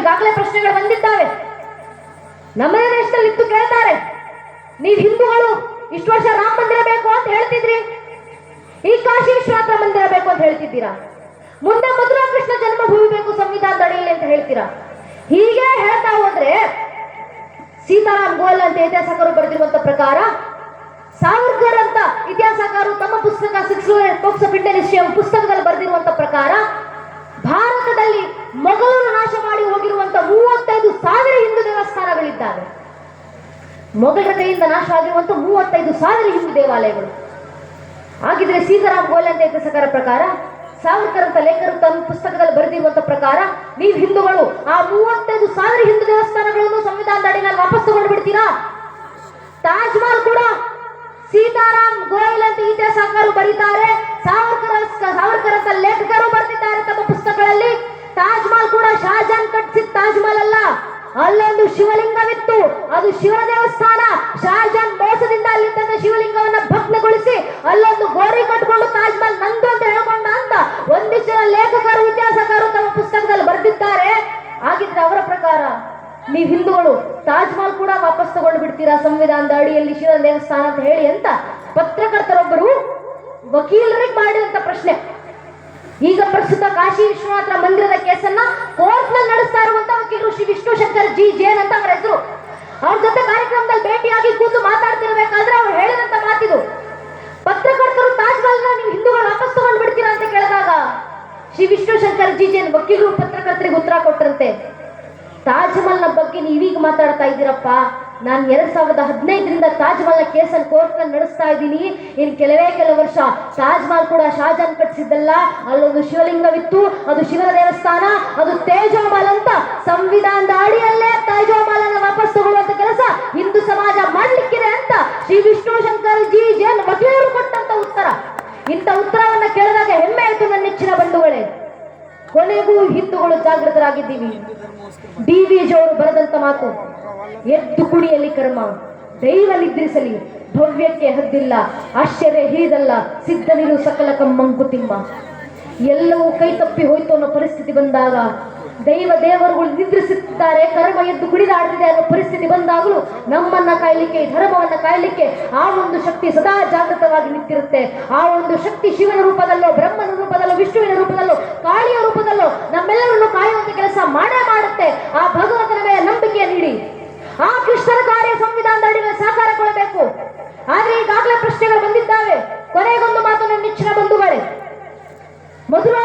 ಈಗಾಗಲೇ ಪ್ರಶ್ನೆಗಳು ಬಂದಿದ್ದಾವೆ. ನಮ್ಮದೇ ದೇಶದಲ್ಲಿ ಇತ್ತು ಕೇಳ್ತಾರೆ, ನೀವು ಹಿಂದೂಗಳು ಇಷ್ಟು ವರ್ಷ ರಾಮ ಮಂದಿರ ಬೇಕು ಅಂತ ಹೇಳ್ತಿದ್ರಿ, ಈ ಕಾಶಿ ವಿಶ್ವನಾಥ ಮಂದಿರ ಬೇಕು ಅಂತ ಹೇಳ್ತಿದ್ದೀರಾ, ಮುಂದೆ ಮಧುರಾ ಕೃಷ್ಣ ಜನ್ಮಭೂಮಿ ಬೇಕು ಸಂವಿಧಾನದ ಅಡಿಯಲ್ಲಿ ಅಂತ ಹೇಳ್ತೀರಾ. ಹೀಗೆ ಹೇಳ್ತಾ ಹೋದ್ರೆ ಸೀತಾರಾಮ್ ಗೋಯಲ್ ಅಂತ ಇತಿಹಾಸಕಾರರು ಬರೆದಿರುವಂತ ಪ್ರಕಾರ, ಸಾವರ್ಕರ್ ಅಂತ ಇತಿಹಾಸಕಾರರು ತಮ್ಮ ಪುಸ್ತಕ 6 Books of Indian History ಪುಸ್ತಕದಲ್ಲಿ ಬರೆದಿರುವಂತ ಪ್ರಕಾರ, ಭಾರತದಲ್ಲಿ ಮೊಘಲರು ನಾಶ ಮಾಡಿ ಹೋಗಿರುವಂತ 35,000 ಹಿಂದೂ ದೇವಸ್ಥಾನಗಳಿದ್ದಾವೆ. ಮೊಘಲರ ಕೈಯಿಂದ ನಾಶ ಆಗಿರುವಂತ 35,000 ಹಿಂದೂ ದೇವಾಲಯಗಳು. ಹಾಗಿದ್ರೆ ಸೀತಾರಾಮ್ ಗೋಯಲ್ ಅಂತ ಇತಿಹಾಸಕಾರ ಪ್ರಕಾರ, ಸಾವರ್ಕರ್ ಅಂತ ಲೇಖಕರು ತಮ್ಮ ಪುಸ್ತಕದಲ್ಲಿ ಬರೆದಿರುವಂತ ಪ್ರಕಾರ, ನೀವು ಹಿಂದೂಗಳು ಆ 35,000 ಹಿಂದೂ ದೇವಸ್ಥಾನಗಳನ್ನು ಸಂವಿಧಾನದ ಅಡಿಯಲ್ಲಿ ವಾಪಸ್ ತಗೊಂಡು ಬಿಡ್ತೀರಾ? ತಾಜ್ ಮಹಲ್ ಕೂಡ ಸೀತಾರಾಮ್ ಗೋಯಲ್ ಅಂತ ಇತಿಹಾಸಕಾರರು ಬರೀತಾರೆ, ಸಾವರ್ಕರ್ ಅಂತ ಲೇಖಕರು ಬರೆದಿದ್ದಾರೆ ತಮ್ಮ ಪುಸ್ತಕಗಳಲ್ಲಿ. ತಾಜ್ ಮಹಲ್ ಕೂಡ ಶಹಜಾನ್ ಕಟ್ಟಿಸಿದ ತಾಜ್ ಮಹಲ್ ಅಲ್ಲ, ಅಲ್ಲೊಂದು ಶಿವಲಿಂಗವಿತ್ತು, ಅದು ಶಿವನ ದೇವಸ್ಥಾನ. ಶಹಜಾನ್ ಮೋಸದಿಂದ ಅಲ್ಲಿದ್ದ ಶಿವಲಿಂಗವನ್ನ ಭಗ್ನಗೊಳಿಸಿ ಅಲ್ಲೊಂದು ಗೋರಿ ಕಟ್ಕೊಂಡು ತಾಜ್ ಮಹಲ್ ನಂದು ಅಂತ ಹೇಳ್ಕೊಂಡ ಅಂತ ಒಂದಿಷ್ಟು ಜನ ಲೇಖಕರು ಇತಿಹಾಸಕಾರರು ತಮ್ಮ ಪುಸ್ತಕದಲ್ಲಿ ಬರೆದಿದ್ದಾರೆ. ಹಾಗಿದ್ರೆ ಅವರ ಪ್ರಕಾರ ನೀವು ಹಿಂದೂಗಳು ತಾಜ್ ಮಹಲ್ ಕೂಡ ವಾಪಸ್ ತಗೊಂಡು ಬಿಡ್ತೀರಾ ಸಂವಿಧಾನದ ಅಡಿಯಲ್ಲಿ ಶಿವನ ದೇವಸ್ಥಾನ ಅಂತ ಹೇಳಿ ಅಂತ ಪತ್ರಕರ್ತರೊಬ್ಬರು ವಕೀಲರಿಗೆ ಮಾಡಿದಂತ ಪ್ರಶ್ನೆ. ಈಗ ಪ್ರಸ್ತುತ ಕಾಶಿ ವಿಶ್ವನಾಥ ಮಂದಿರದ ಕೇಸನ್ನ ಕೋರ್ಟ್ ನಲ್ಲಿ ನಡೆಸ್ತಾ ಇರುವಂತ ವಕೀಲರು ಶ್ರೀ ವಿಷ್ಣು ಶಂಕರ್ ಜಿ ಜೈನ್ ಅಂತ ಅವರ ಹೆಸರು. ಅವ್ರ ಜೊತೆ ಕಾರ್ಯಕ್ರಮದಲ್ಲಿ ಭೇಟಿಯಾಗಿ ಕೂತು ಮಾತಾಡ್ತಿರ್ಬೇಕಾದ್ರೆ ಅವ್ರು ಹೇಳಿದಂತ ಮಾತಿದು, ಪತ್ರಕರ್ತರು ತಾಜ್ ಮಹಲ್ನ ನೀವು ಹಿಂದೂಗಳು ವಾಪಸ್ ತಗೊಂಡು ಬಿಡ್ತೀರಾ ಅಂತ ಕೇಳಿದಾಗ ಶ್ರೀ ವಿಷ್ಣು ಶಂಕರ್ ಜಿ ಜೈನ್ ವಕೀಲರು ಪತ್ರಕರ್ತರಿಗೆ ಉತ್ತರ ಕೊಟ್ಟರಂತೆ, ತಾಜ್ ಮಹಲ್ನ ಬಗ್ಗೆ ನೀವೀಗ ಮಾತಾಡ್ತಾ ಇದ್ದೀರಪ್ಪ, ನಾನು 2015ರಿಂದ ತಾಜ್ ಮಹಲ್ನ ಕೇಸನ್ನು ಕೋರ್ಟ್ನಲ್ಲಿ ನಡೆಸ್ತಾ ಇದ್ದೀನಿ. ಇನ್ನು ಕೆಲವೇ ವರ್ಷ ತಾಜ್ ಮಹಲ್ ಕೂಡ ಶಹಜಾನ್ ಕಟ್ಟಿಸಿದ್ದಲ್ಲ, ಅಲ್ಲೊಂದು ಶಿವಲಿಂಗವಿತ್ತು, ಅದು ಶಿವನ ದೇವಸ್ಥಾನ, ಅದು ತೇಜೋಮಹಲ್ ಅಂತ ಸಂವಿಧಾನದ ಅಡಿಯಲ್ಲೇ ತೇಜೋಮಹಲ್ ಅನ್ನು ವಾಪಸ್ ತಗೊಳ್ಳುವಂತ ಕೆಲಸ ಹಿಂದೂ ಸಮಾಜ ಮಾಡ್ಲಿಕ್ಕಿದೆ ಅಂತ ಶ್ರೀ ವಿಷ್ಣು ಶಂಕರ್ ಜಿ ಜೈನ್ ವಕೀಲರು ಕೊಟ್ಟಂತ ಉತ್ತರ. ಇಂಥ ಉತ್ತರವನ್ನ ಕೇಳಿದಾಗ ಹೆಮ್ಮೆ ಆಯ್ತು ನನ್ನ ನೆಚ್ಚಿನ ಬಂಧುಗಳೇ. ಕೊನೆಗೂ ಹಿಂದೂಗಳು ಜಾಗೃತರಾಗಿದ್ದೀವಿ. DVJ ಅವರು ಬರೆದಂತ ಮಾತು, ಎದ್ದು ಕುಡಿಯಲಿ ಕರ್ಮ, ದೈವ ನಿದ್ರಿಸಲಿ, ಭವ್ಯಕ್ಕೆ ಹದ್ದಿಲ್ಲ, ಆಶ್ಚರ್ಯ ಹಿರಿದಲ್ಲ, ಸಿದ್ಧನಿರು ಸಕಲ ಕಮ್ಮಂಕುತಿಮ್ಮ. ಎಲ್ಲವೂ ಕೈ ತಪ್ಪಿ ಹೋಯ್ತು ಅನ್ನೋ ಪರಿಸ್ಥಿತಿ ಬಂದಾಗ, ದೇವರುಗಳು ನಿದ್ರಿಸುತ್ತಿದ್ದಾರೆ, ಕರ್ಮ ಎದ್ದು ಕುಡಿದಾಡ್ತಿದೆ ಅನ್ನೋ ಪರಿಸ್ಥಿತಿ ಬಂದಾಗಲೂ ನಮ್ಮನ್ನ ಕಾಯ್ಲಿಕ್ಕೆ, ಧರ್ಮವನ್ನ ಕಾಯ್ಲಿಕ್ಕೆ ಆ ಒಂದು ಶಕ್ತಿ ಸದಾ ಜಾಗೃತವಾಗಿ ನಿಂತಿರುತ್ತೆ. ಆ ಒಂದು ಶಕ್ತಿ ಶಿವನ ರೂಪದಲ್ಲೋ, ಬ್ರಹ್ಮನ ರೂಪದಲ್ಲೋ, ವಿಷ್ಣುವಿನ ರೂಪದಲ್ಲೋ, ಕಾಳಿಯ ರೂಪದಲ್ಲೋ ನಮ್ಮೆಲ್ಲರನ್ನು ಕಾಯುವಂತ ಕೆಲಸ ಮಾಡೇ ಮಾಡುತ್ತೆ. ಆ ಭಗವಂತನ ಮೇಲೆ ನಂಬಿಕೆ ನೀಡಿ ಆ ಕೃಷ್ಣನ ಕಾರ್ಯ ಸಂವಿಧಾನದ ಅಡಿಯಲ್ಲಿ ಸಾಕಾರಗೊಳ್ಳಬೇಕು. ಆದ್ರೆ ಈಗಾಗಲೇ ಪ್ರಶ್ನೆಗಳು ಬಂದಿದ್ದಾವೆ. ಕೊನೆಗೊಂದು ಮಾತು ನನ್ನ ನೆಚ್ಚಿನ ಬಂಧುಗಳೇ, ಮಧುರಾ